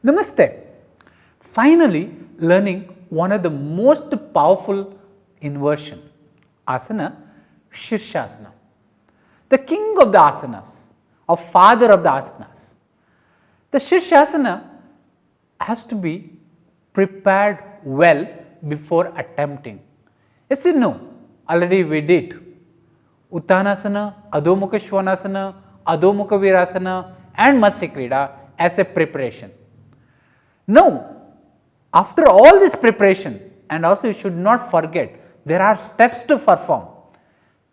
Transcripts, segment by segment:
Namaste. Finally, learning one of the most powerful inversion, asana, Shirshasana. The king of the asanas, or father of the asanas. The Shirshasana has to be prepared well before attempting. Yes, you know, already we did Uttanasana, Adhomukha Svanasana, Adhomukha Virasana and Matsya Krida as a preparation. Now, after all this preparation, and also you should not forget, there are steps to perform.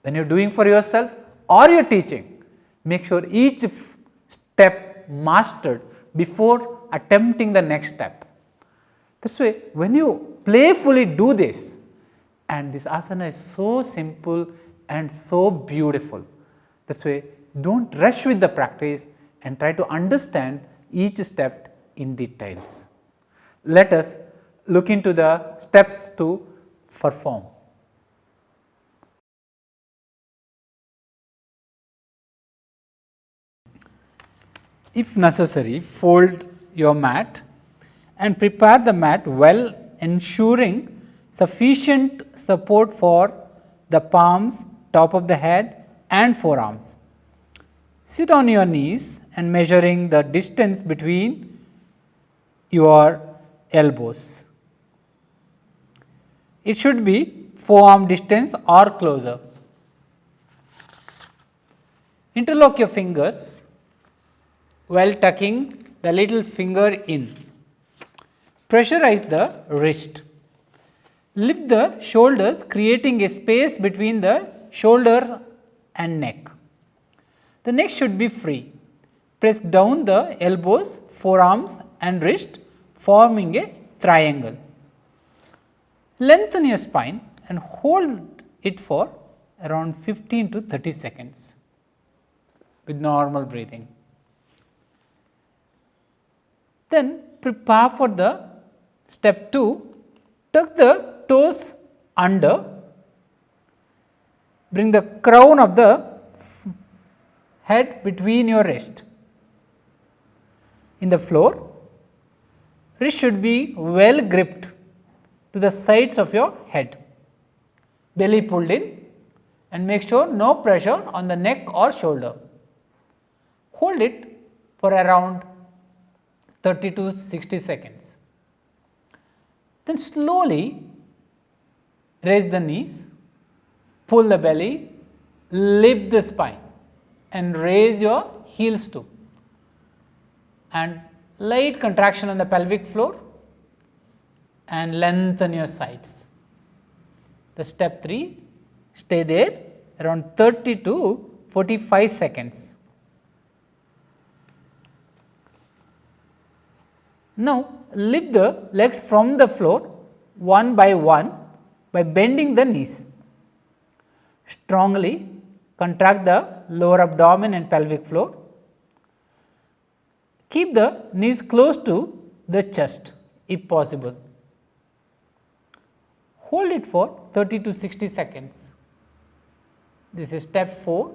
When you are doing for yourself or you are teaching, make sure each step mastered before attempting the next step. This way, when you playfully do this, and this asana is so simple and so beautiful, this way do not rush with the practice and try to understand each step in details. Let us look into the steps to perform. If necessary, fold your mat and prepare the mat well, ensuring sufficient support for the palms, top of the head and forearms. Sit on your knees and measuring the distance between your elbows. It should be forearm distance or closer. Interlock your fingers while tucking the little finger in. Pressurize the wrist. Lift the shoulders, creating a space between the shoulders and neck. The neck should be free. Press down the elbows, forearms and wrist, forming a triangle. Lengthen your spine and hold it for around 15 to 30 seconds with normal breathing. Then prepare for the step 2. Tuck the toes under, bring the crown of the head between your wrist. In the floor, wrist should be well gripped to the sides of your head, belly pulled in, and make sure no pressure on the neck or shoulder. Hold it for around 30 to 60 seconds. Then slowly raise the knees, pull the belly, lift the spine and raise your heels too, and light contraction on the pelvic floor and lengthen your sides. The step 3, stay there around 30 to 45 seconds. Now, lift the legs from the floor one by bending the knees. Strongly contract the lower abdomen and pelvic floor. Keep the knees close to the chest if possible. Hold it for 30 to 60 seconds. This is step 4.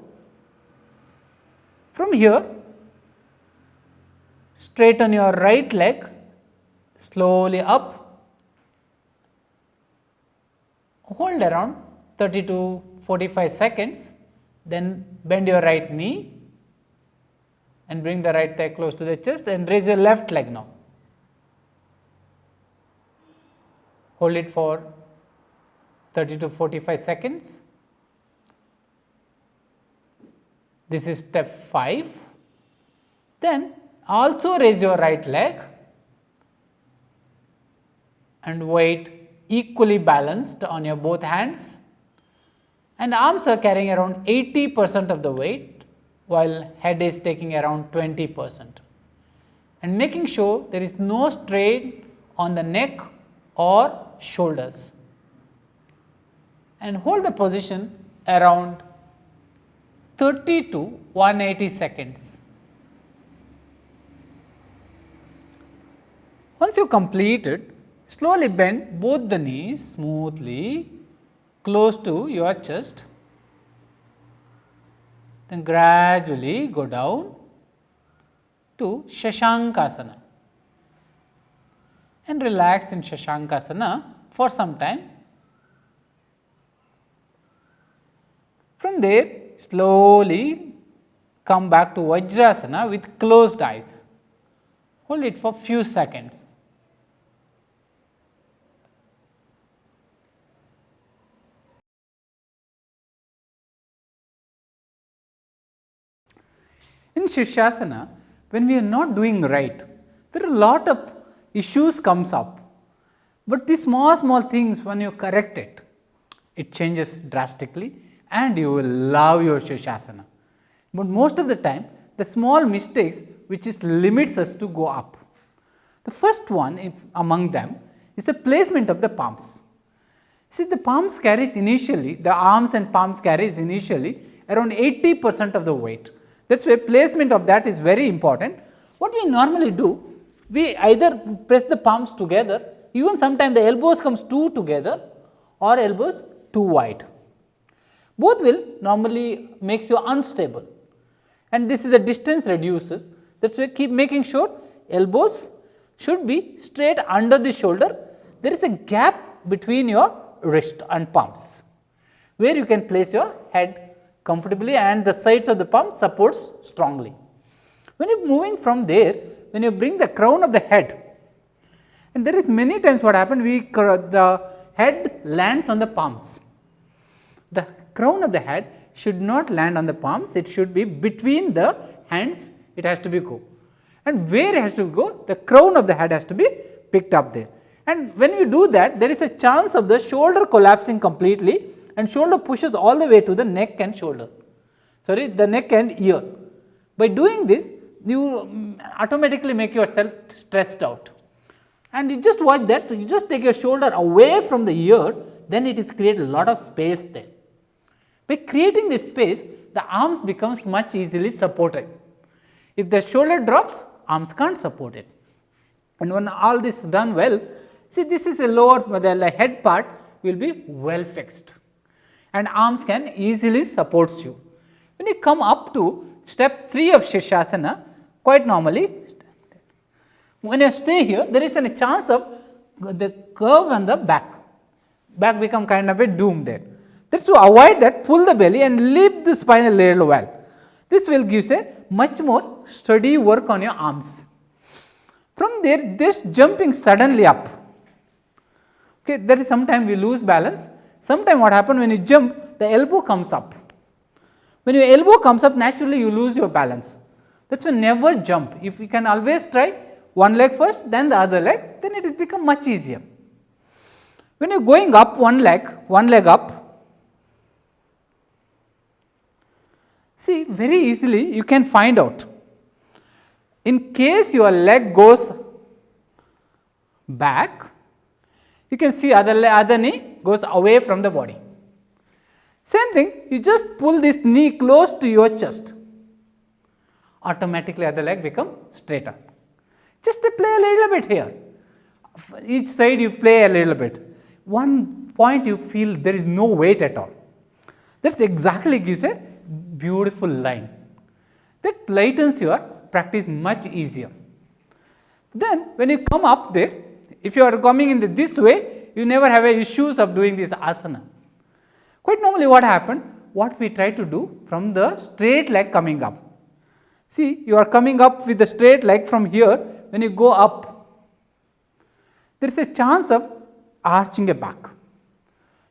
From here, straighten your right leg slowly up. Hold around 30 to 45 seconds. Then bend your right knee and bring the right leg close to the chest and raise your left leg now. Hold it for 30 to 45 seconds. This is step 5. Then also raise your right leg and weight equally balanced on your both hands, and arms are carrying around 80% of the weight while head is taking around 20%, and making sure there is no strain on the neck or shoulders, and hold the position around 30 to 180 seconds. Once you complete it, slowly bend both the knees smoothly close to your chest, then gradually go down to Shashankasana. and relax in Shashankasana for some time. From there, slowly come back to Vajrasana with closed eyes. Hold it for few seconds. In Shirshasana, when we are not doing right, there are a lot of issues comes up. But these small things, when you correct it, it changes drastically and you will love your Shirshasana. But most of the time, the small mistakes which is limits us to go up. The first one among them is the placement of the palms. See, the palms carries initially, the arms and palms carries initially around 80% of the weight. That's why placement of that is very important. What we normally do, we either press the palms together, even sometimes the elbows comes too together or elbows too wide. Both will normally makes you unstable, and this is the distance reduces. That's why keep making sure elbows should be straight under the shoulder. There is a gap between your wrist and palms where you can place your head comfortably and the sides of the palm supports strongly. When you are moving from there, when you bring the crown of the head, and there is many times what happens, the head lands on the palms. The crown of the head should not land on the palms, it should be between the hands, it has to be go. And where it has to go, the crown of the head has to be picked up there. And when you do that, there is a chance of the shoulder collapsing completely and shoulder pushes all the way to the neck and shoulder, the neck and ear. By doing this, you automatically make yourself stressed out. And you just watch that, you just take your shoulder away from the ear, then it is create a lot of space there. By creating this space, the arms becomes much easily supported. If the shoulder drops, arms can't support it. And when all this is done well, see, this is a lower, the head part will be well fixed and arms can easily support you. When you come up to step 3 of Shirshasana, quite normally, when you stay here, there is a chance of the curve on the back. Back become kind of a doom there. That's to avoid that, pull the belly and lift the spine a little well. This will give a much more steady work on your arms. From there, this jumping suddenly up. Okay, that is sometimes we lose balance. Sometimes what happens when you jump, the elbow comes up. When your elbow comes up, naturally you lose your balance. That's why never jump. If you can always try one leg first, then the other leg, then it will become much easier. When you are going up one leg up, see, very easily you can find out. In case your leg goes back, you can see other knee goes away from the body. Same thing, you just pull this knee close to your chest. Automatically other leg become straighter. Just to play a little bit here. Each side you play a little bit. One point you feel there is no weight at all. That exactly gives a beautiful line. That lightens your practice much easier. Then when you come up there, if you are coming in this way, you never have issues of doing this asana. Quite normally what happened, what we try to do from the straight leg coming up. See, you are coming up with the straight leg from here, when you go up, there is a chance of arching a back.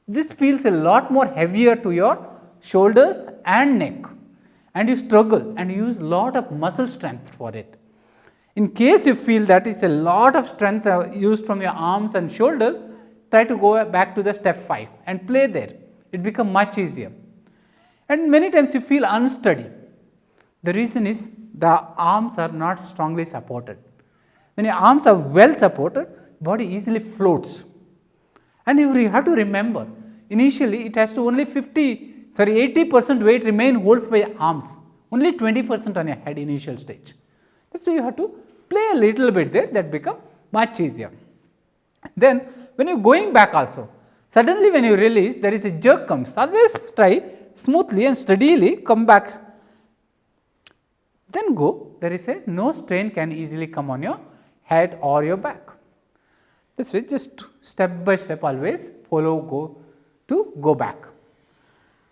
This feels a lot more heavier to your shoulders and neck, and you struggle and use lot of muscle strength for it. In case you feel that is a lot of strength used from your arms and shoulders, try to go back to the step 5 and play there. It becomes much easier. And many times you feel unsteady. The reason is the arms are not strongly supported. When your arms are well supported, body easily floats. And you have to remember, initially it has to only 80% weight remain holds by your arms, only 20% on your head initial stage. That's why you have to play a little bit there, that become much easier. Then when you are going back also, suddenly when you release, there is a jerk comes. Always try smoothly and steadily come back. Then go, there is no strain can easily come on your head or your back. This way, just step by step always go back.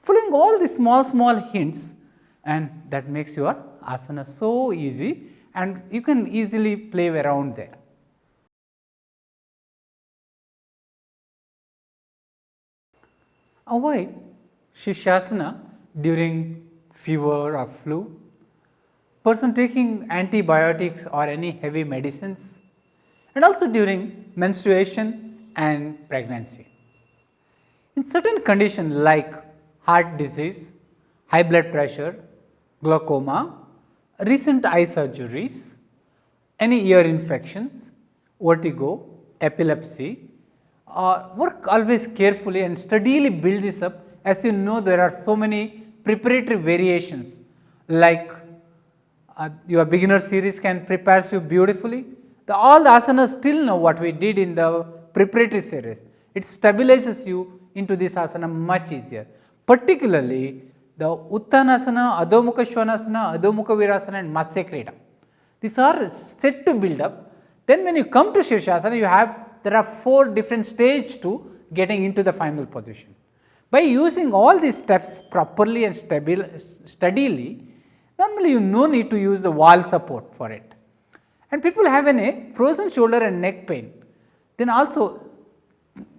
Following all these small hints, and that makes your asana so easy, and you can easily play around there. Avoid Shirshasana during fever or flu, person taking antibiotics or any heavy medicines, and also during menstruation and pregnancy. In certain conditions like heart disease, high blood pressure, glaucoma, recent eye surgeries, any ear infections, vertigo, epilepsy, work always carefully and steadily build this up. As you know, there are so many preparatory variations like your beginner series can prepare you beautifully. All the asanas still know what we did in the preparatory series. It stabilizes you into this asana much easier. Particularly the Uttanasana, Adho Mukha Svanasana, Adho Mukha Virasana and Matsya Krita. These are set to build up. Then when you come to Shirshasana, there are 4 different stages to getting into the final position. By using all these steps properly and steadily, normally you no need to use the wall support for it. And people have a frozen shoulder and neck pain, then also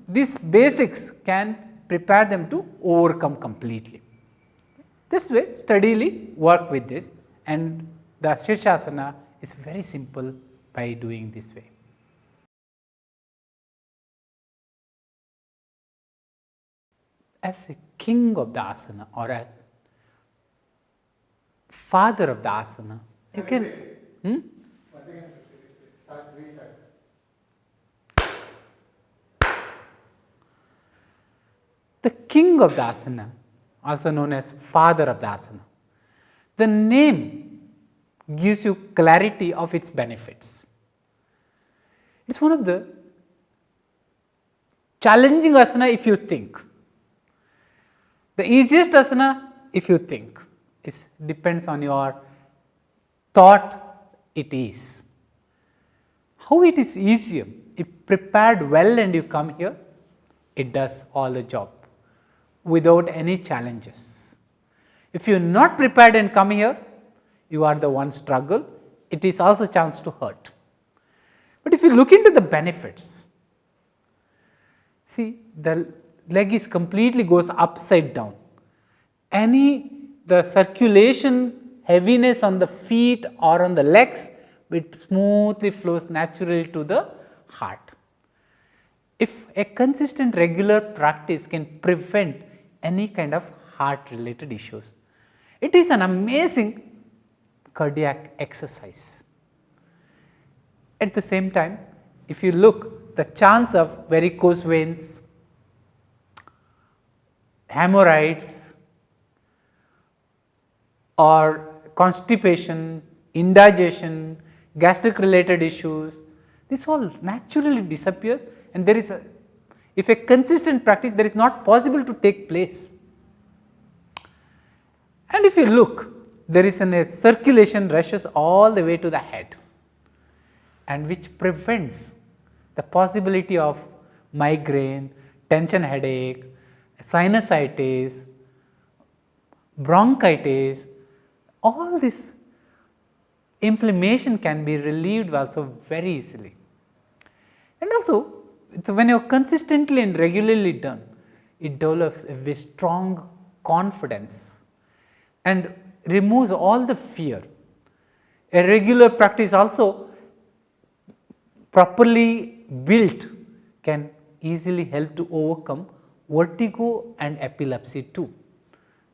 these basics can prepare them to overcome completely. This way, steadily work with this, and the Shirshasana is very simple by doing this way. As a king of the asana or a father of the asana, you can. The king of the asana, also known as father of the asana, the name gives you clarity of its benefits. It is one of the challenging asana if you think. The easiest asana if you think. It depends on your thought it is. How it is easier? If prepared well and you come here, it does all the job without any challenges. If you are not prepared and come here, you are the one struggle. It is also a chance to hurt. But if you look into the benefits, see the leg is completely goes upside down. The circulation heaviness on the feet or on the legs, it smoothly flows naturally to the heart. If a consistent regular practice can prevent any kind of heart related issues, it is an amazing cardiac exercise. At the same time, if you look, the chance of varicose veins, hemorrhoids or constipation, indigestion, gastric related issues, this all naturally disappears, and there is if a consistent practice, there is not possible to take place. And if you look, there is a circulation rushes all the way to the head, and which prevents the possibility of migraine, tension headache, sinusitis, bronchitis. All this inflammation can be relieved also very easily. And also, when you are consistently and regularly done, it develops a very strong confidence and removes all the fear. A regular practice also properly built can easily help to overcome vertigo and epilepsy too.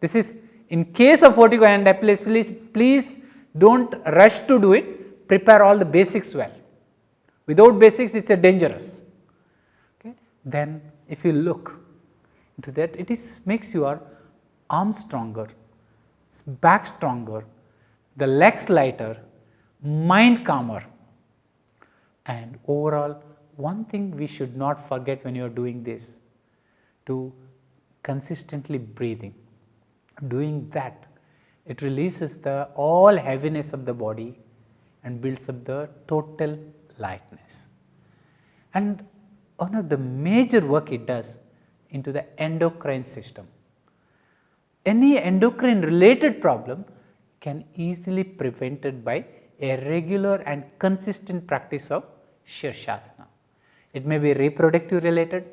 This is in case of vertigo and epilepsy, please do not rush to do it, prepare all the basics well. Without basics, it is a dangerous. Okay. Then if you look into that, it makes your arms stronger, back stronger, the legs lighter, mind calmer, and overall one thing we should not forget when you are doing this, to consistently breathing. Doing that, it releases all heaviness of the body and builds up the total lightness. And one of the major work it does into the endocrine system. Any endocrine related problem can easily prevented by a regular and consistent practice of Shirshasana. It may be reproductive related,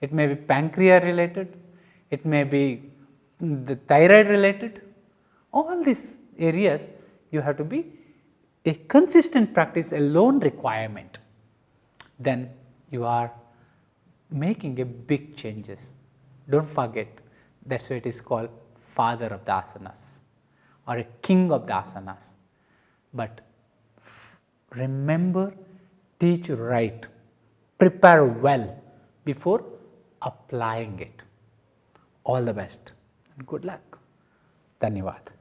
it may be pancreas related, it may be the thyroid related. All these areas you have to be a consistent practice alone requirement. Then you are making a big changes. Don't forget, that's why it is called father of the asanas or a king of the asanas. But remember, teach right, prepare well before applying it. All the best and good luck. Dhanyavad.